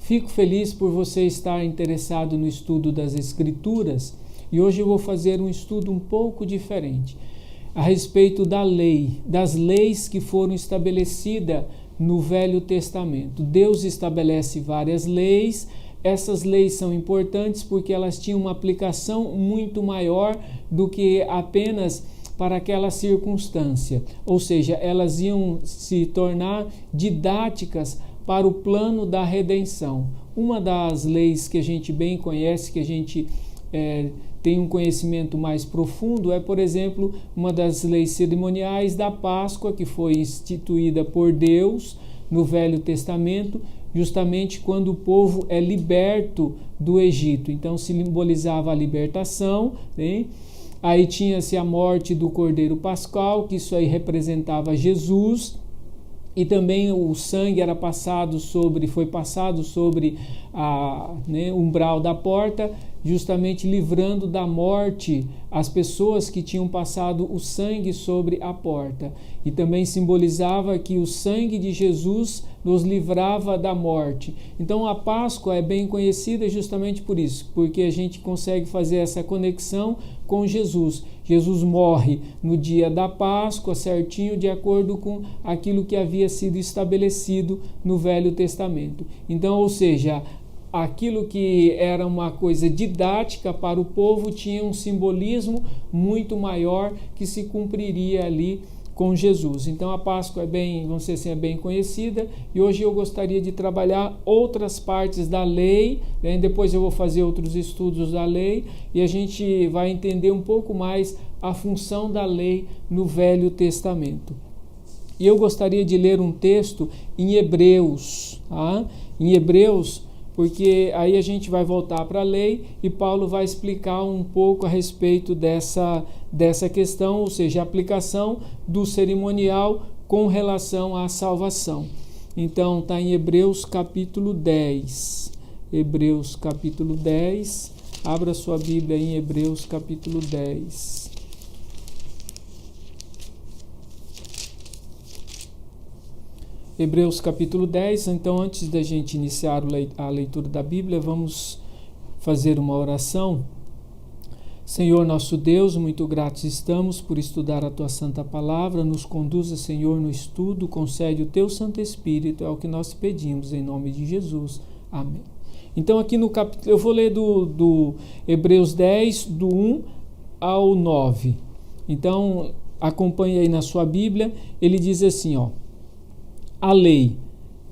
Fico feliz por você estar interessado no estudo das Escrituras e hoje eu vou fazer um estudo um pouco diferente a respeito da lei, das leis que foram estabelecidas no Velho Testamento. Deus estabelece várias leis. Essas leis são importantes porque elas tinham uma aplicação muito maior do que apenas para aquela circunstância, ou seja, elas iam se tornar didáticas para o plano da redenção. Uma das leis que a gente bem conhece, que a gente tem um conhecimento mais profundo, é, por exemplo, uma das leis cerimoniais da Páscoa, que foi instituída por Deus no Velho Testamento, justamente quando o povo é liberto do Egito. Então simbolizava a libertação, né? Aí tinha-se a morte do Cordeiro Pascal, que isso aí representava Jesus, e também o sangue foi passado sobre o umbral da porta, justamente livrando da morte as pessoas que tinham passado o sangue sobre a porta. E também simbolizava que o sangue de Jesus nos livrava da morte. Então a Páscoa é bem conhecida justamente por isso, porque a gente consegue fazer essa conexão com Jesus. Jesus morre no dia da Páscoa, certinho, de acordo com aquilo que havia sido estabelecido no Velho Testamento. Então, ou seja, aquilo que era uma coisa didática para o povo tinha um simbolismo muito maior que se cumpriria ali com Jesus. Então a Páscoa é bem conhecida, e hoje eu gostaria de trabalhar outras partes da lei, né? Depois eu vou fazer outros estudos da lei e a gente vai entender um pouco mais a função da lei no Velho Testamento. E eu gostaria de ler um texto em Hebreus, em Hebreus, porque aí a gente vai voltar para a lei e Paulo vai explicar um pouco a respeito dessa questão, ou seja, a aplicação do cerimonial com relação à salvação. Então, está em Hebreus capítulo 10. Hebreus capítulo 10. Abra sua Bíblia em Hebreus capítulo 10. Hebreus capítulo 10, então antes da gente iniciar a leitura da Bíblia, vamos fazer uma oração. Senhor nosso Deus, muito gratos estamos por estudar a Tua Santa Palavra, nos conduza, Senhor, no estudo, concede o Teu Santo Espírito, é o que nós pedimos, em nome de Jesus. Amém. Então aqui no capítulo, eu vou ler do Hebreus 10, do 1 ao 9. Então acompanhe aí na sua Bíblia, ele diz assim, a lei,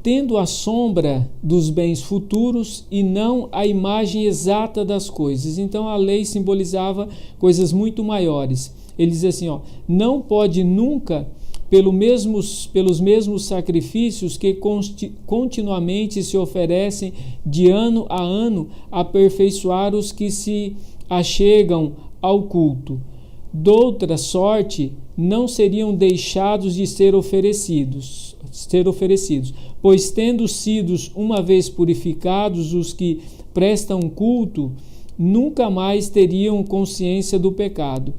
tendo a sombra dos bens futuros e não a imagem exata das coisas. Então a lei simbolizava coisas muito maiores. Ele diz assim, não pode nunca, pelos mesmos sacrifícios que continuamente se oferecem de ano a ano, aperfeiçoar os que se achegam ao culto. Doutra sorte, não seriam deixados de ser oferecidos, pois tendo sido uma vez purificados os que prestam culto, nunca mais teriam consciência do pecado.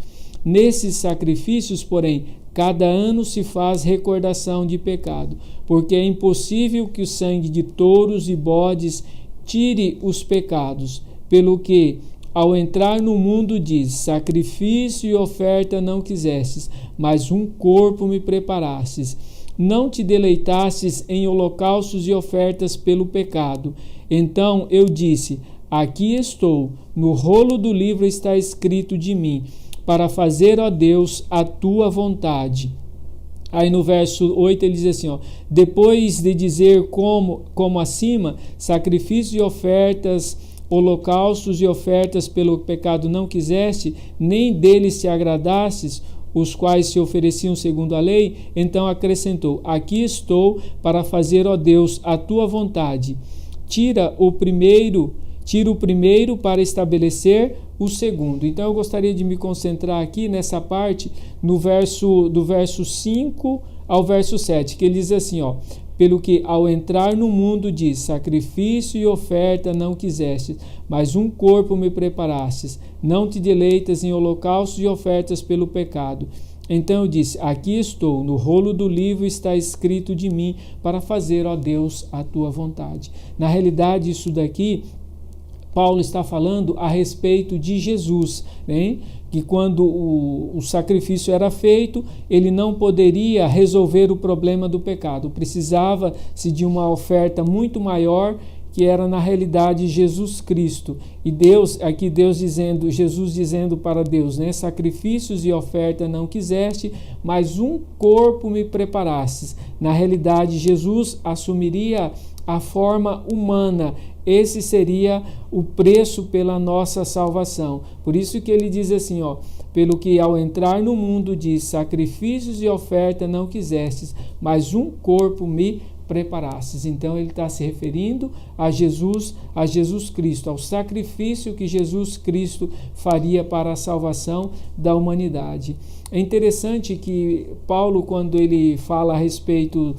Nesses sacrifícios, porém, cada ano se faz recordação de pecado, porque é impossível que o sangue de touros e bodes tire os pecados, pelo que ao entrar no mundo diz, sacrifício e oferta não quisestes, mas um corpo me preparastes. Não te deleitastes em holocaustos e ofertas pelo pecado. Então eu disse, aqui estou, no rolo do livro está escrito de mim, para fazer, ó Deus, a tua vontade. Aí no verso 8 ele diz assim, depois de dizer como acima, sacrifícios e ofertas, holocaustos e ofertas pelo pecado não quiseste, nem deles te agradastes, os quais se ofereciam segundo a lei, então acrescentou, aqui estou para fazer, ó Deus, a tua vontade. Tira o primeiro para estabelecer o segundo. Então eu gostaria de me concentrar aqui nessa parte do verso 5 ao verso 7, que ele diz assim, pelo que ao entrar no mundo diz, sacrifício e oferta não quisestes, mas um corpo me preparastes. Não te deleitas em holocaustos e ofertas pelo pecado. Então eu disse: aqui estou, no rolo do livro está escrito de mim, para fazer, ó Deus, a tua vontade. Na realidade, isso daqui, Paulo está falando a respeito de Jesus, né? Que quando o sacrifício era feito, ele não poderia resolver o problema do pecado. Precisava-se de uma oferta muito maior, que era na realidade Jesus Cristo. E Deus, aqui Jesus dizendo para Deus, né? Sacrifícios e oferta não quiseste, mas um corpo me preparastes. Na realidade, Jesus assumiria a forma humana. Esse seria o preço pela nossa salvação. Por isso que ele diz assim, ó: pelo que ao entrar no mundo diz, sacrifícios e oferta não quisestes, mas um corpo me preparastes. Então ele está se referindo a Jesus Cristo, ao sacrifício que Jesus Cristo faria para a salvação da humanidade. É interessante que Paulo, quando ele fala a respeito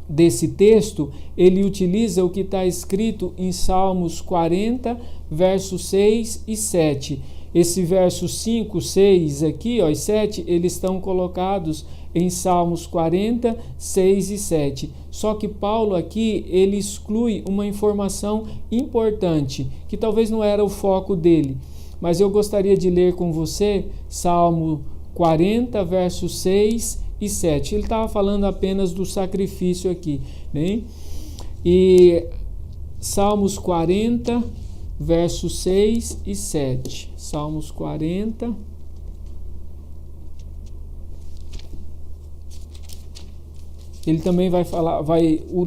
desse texto, ele utiliza o que está escrito em Salmos 40, versos 6 e 7. Esse verso 5, 6 aqui, ó, e 7, eles estão colocados em Salmos 40, 6 e 7. Só que Paulo aqui, ele exclui uma informação importante, que talvez não era o foco dele, mas eu gostaria de ler com você Salmo 40, versos 6 e 7. Ele estava falando apenas do sacrifício aqui, né? E Salmos 40, versos 6 e 7. Salmos 40. Ele também vai falar,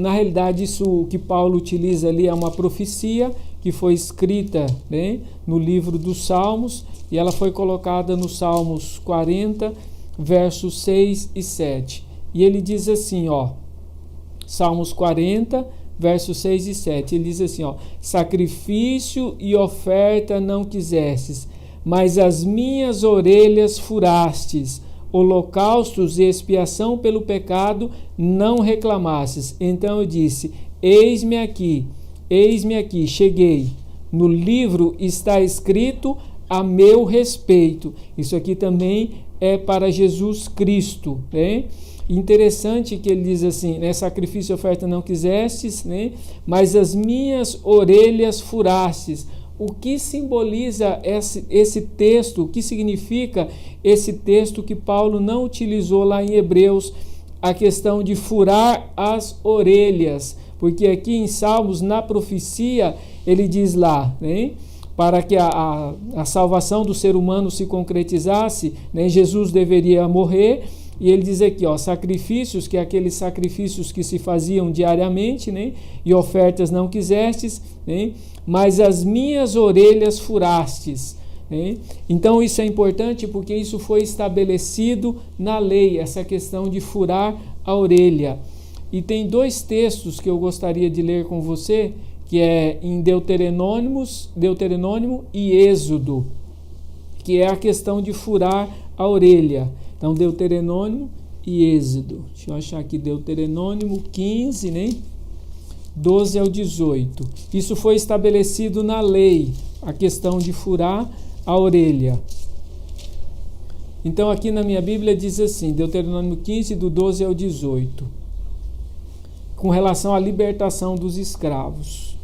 na realidade isso que Paulo utiliza ali é uma profecia que foi escrita, né, no livro dos Salmos, e ela foi colocada no Salmos 40, versos 6 e 7. E ele diz assim, ó, Salmos 40, versos 6 e 7. Ele diz assim, ó: sacrifício e oferta não quisestes, mas as minhas orelhas furastes. Holocaustos e expiação pelo pecado não reclamastes. Então eu disse: eis-me aqui, cheguei. No livro está escrito a meu respeito. Isso aqui também é para Jesus Cristo, né? Interessante que ele diz assim, né? Sacrifício e oferta não quisestes, né? Mas as minhas orelhas furastes. O que simboliza esse texto? O que significa esse texto que Paulo não utilizou lá em Hebreus, a questão de furar as orelhas? Porque aqui em Salmos, na profecia, ele diz lá, né, para que a salvação do ser humano se concretizasse, né, Jesus deveria morrer. E ele diz aqui, ó, sacrifícios, que é aqueles sacrifícios que se faziam diariamente, né, e ofertas não quisestes, né, mas as minhas orelhas furastes. Né? Então isso é importante porque isso foi estabelecido na lei, essa questão de furar a orelha. E tem dois textos que eu gostaria de ler com você, que é em Deuteronômio e Êxodo, que é a questão de furar a orelha. Então, Deuteronômio e Êxodo. Deixa eu achar aqui, Deuteronômio 15, né? 12 ao 18. Isso foi estabelecido na lei, a questão de furar a orelha. Então, aqui na minha Bíblia diz assim, Deuteronômio 15, do 12 ao 18, com relação à libertação dos escravos.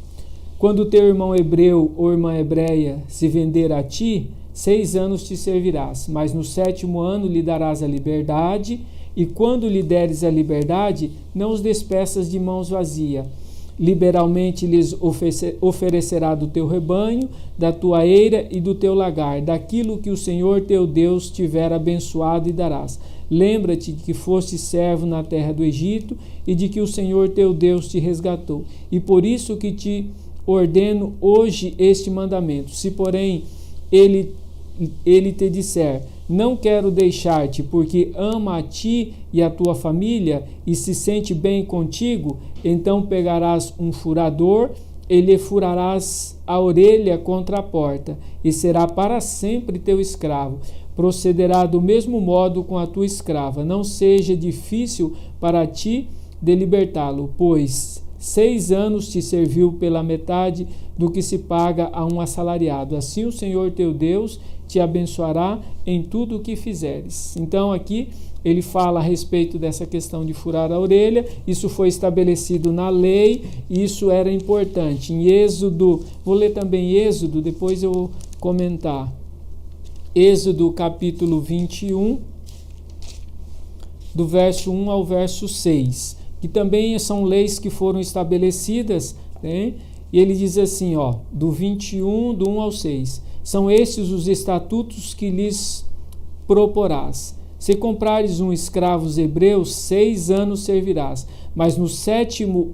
Quando teu irmão hebreu ou irmã hebreia se vender a ti, 6 anos te servirás, mas no 7º ano lhe darás a liberdade, e quando lhe deres a liberdade, não os despeças de mãos vazias. Liberalmente lhes oferecerá do teu rebanho, da tua eira e do teu lagar, daquilo que o Senhor teu Deus tiver abençoado, e darás. Lembra-te de que foste servo na terra do Egito, e de que o Senhor teu Deus te resgatou. E por isso que te ordeno hoje este mandamento. Se, porém, ele te disser: não quero deixar-te, porque ama a ti e a tua família, e se sente bem contigo, então pegarás um furador e lhe furarás a orelha contra a porta, e será para sempre teu escravo. Procederá do mesmo modo com a tua escrava. Não seja difícil para ti de libertá-lo, pois 6 anos te serviu pela metade do que se paga a um assalariado. Assim o Senhor teu Deus te abençoará em tudo o que fizeres. Então aqui ele fala a respeito dessa questão de furar a orelha. Isso foi estabelecido na lei, isso era importante. Em Êxodo, vou ler também Êxodo, depois eu vou comentar. Êxodo capítulo 21, do verso 1 ao verso 6, que também são leis que foram estabelecidas, né? E ele diz assim, ó, do 21, do 1 ao 6, são estes os estatutos que lhes proporás. Se comprares um escravo hebreu, 6 anos servirás, mas no sétimo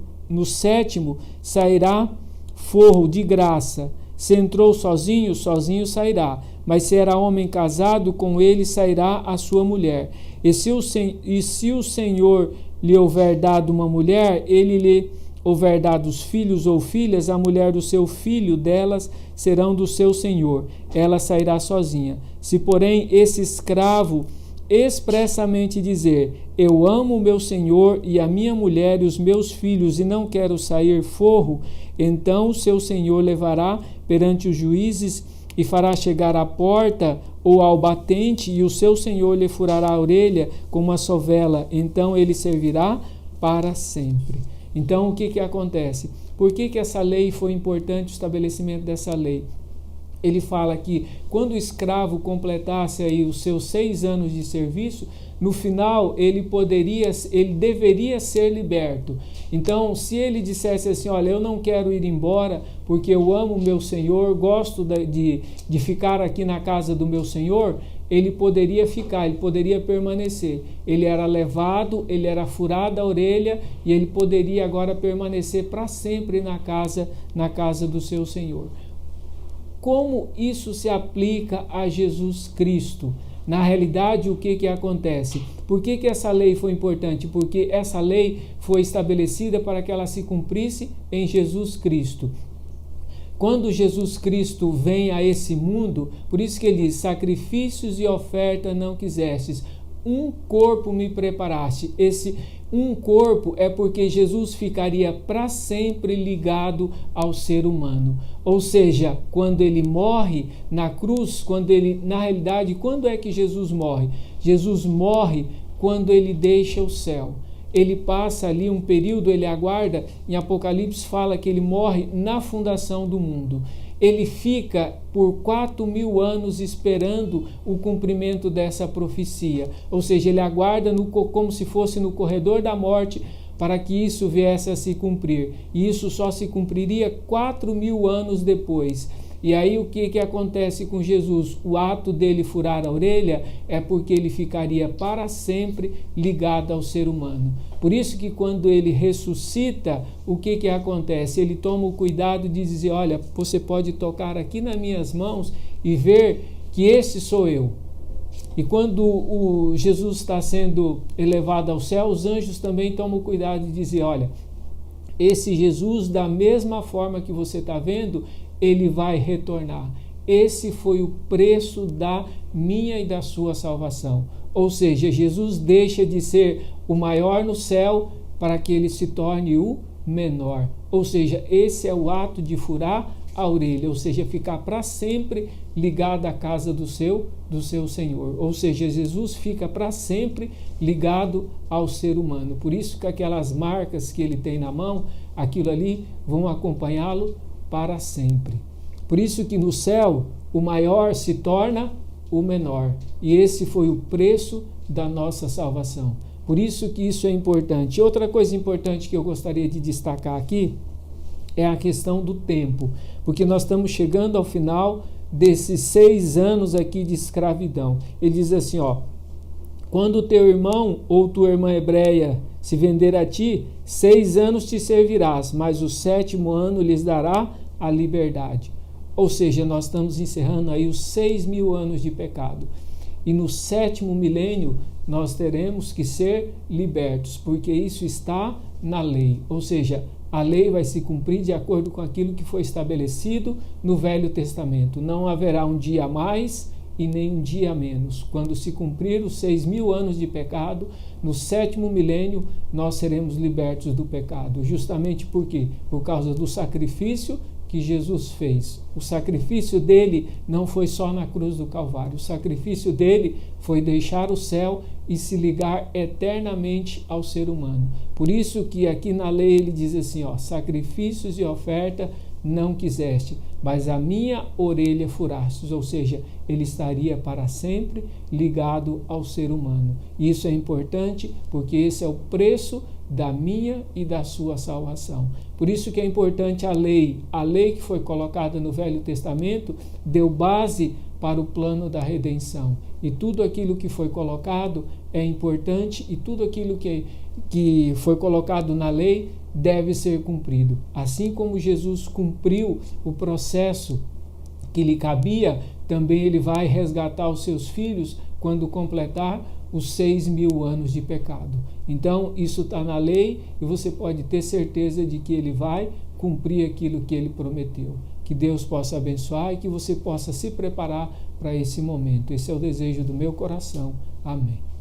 sairá forro de graça. Se entrou sozinho, sozinho sairá, mas se era homem casado, com ele sairá a sua mulher. E se o Senhor lhe houver dado uma mulher, ele lhe houver dado os filhos ou filhas, a mulher do seu filho delas serão do seu senhor, ela sairá sozinha. Se, porém, esse escravo expressamente dizer, eu amo o meu senhor e a minha mulher e os meus filhos e não quero sair forro, então o seu senhor levará perante os juízes e fará chegar à porta ou ao batente, e o seu senhor lhe furará a orelha com uma sovela, então ele servirá para sempre. Então, o que acontece? Por que essa lei foi importante, o estabelecimento dessa lei? Ele fala que quando o escravo completasse aí os seus 6 anos de serviço, no final ele deveria ser liberto. Então, se ele dissesse assim, olha, eu não quero ir embora porque eu amo o meu Senhor, gosto de ficar aqui na casa do meu Senhor, ele poderia ficar, ele poderia permanecer. Ele era levado, ele era furado a orelha e ele poderia agora permanecer para sempre na casa do seu Senhor. Como isso se aplica a Jesus Cristo? Na realidade, o que acontece? Por que essa lei foi importante? Porque essa lei foi estabelecida para que ela se cumprisse em Jesus Cristo. Quando Jesus Cristo vem a esse mundo, por isso que ele diz, sacrifícios e oferta não quisestes, um corpo me preparaste. Esse um corpo é porque Jesus ficaria para sempre ligado ao ser humano. Ou seja, quando ele morre na cruz, na realidade, quando é que Jesus morre? Jesus morre quando ele deixa o céu. Ele passa ali um período, ele aguarda, em Apocalipse fala que ele morre na fundação do mundo. Ele fica por 4.000 anos esperando o cumprimento dessa profecia. Ou seja, ele aguarda como se fosse no corredor da morte para que isso viesse a se cumprir. E isso só se cumpriria 4.000 anos depois. E aí o que acontece com Jesus? O ato dele furar a orelha é porque ele ficaria para sempre ligado ao ser humano. Por isso que quando ele ressuscita, o que acontece? Ele toma o cuidado de dizer, olha, você pode tocar aqui nas minhas mãos e ver que esse sou eu. E quando Jesus está sendo elevado ao céu, os anjos também tomam o cuidado de dizer, olha, esse Jesus, da mesma forma que você está vendo, ele vai retornar. Esse foi o preço da minha e da sua salvação. Ou seja, Jesus deixa de ser o maior no céu para que ele se torne o menor. Ou seja, esse é o ato de furar a orelha, ou seja, ficar para sempre ligado à casa do seu Senhor. Ou seja, Jesus fica para sempre ligado ao ser humano. Por isso que aquelas marcas que ele tem na mão, aquilo ali vão acompanhá-lo para sempre. Por isso que no céu o maior se torna o menor. E esse foi o preço da nossa salvação. Por isso que isso é importante. Outra coisa importante que eu gostaria de destacar aqui é a questão do tempo. Porque nós estamos chegando ao final desses 6 anos aqui de escravidão. Ele diz assim, ó, quando teu irmão ou tua irmã hebreia se vender a ti, 6 anos te servirás, mas o 7º ano lhes dará a liberdade. Ou seja, nós estamos encerrando aí os 6.000 anos de pecado. E no 7º milênio nós teremos que ser libertos, porque isso está na lei. Ou seja, a lei vai se cumprir de acordo com aquilo que foi estabelecido no Velho Testamento. Não haverá um dia a mais e nem um dia a menos. Quando se cumprir os 6.000 anos de pecado, no 7º milênio nós seremos libertos do pecado. Justamente por quê? Por causa do sacrifício que Jesus fez. O sacrifício dele não foi só na cruz do Calvário. O sacrifício dele foi deixar o céu e se ligar eternamente ao ser humano. Por isso que aqui na lei ele diz assim, sacrifícios e oferta não quiseste, mas a minha orelha furastes, ou seja, ele estaria para sempre ligado ao ser humano. Isso é importante porque esse é o preço da minha e da sua salvação. Por isso que é importante a lei que foi colocada no Velho Testamento deu base para o plano da redenção. E tudo aquilo que foi colocado é importante e tudo aquilo que foi colocado na lei deve ser cumprido. Assim como Jesus cumpriu o processo que lhe cabia, também ele vai resgatar os seus filhos quando completar os 6.000 anos de pecado. Então, isso está na lei e você pode ter certeza de que ele vai cumprir aquilo que ele prometeu. Que Deus possa abençoar e que você possa se preparar para esse momento. Esse é o desejo do meu coração. Amém.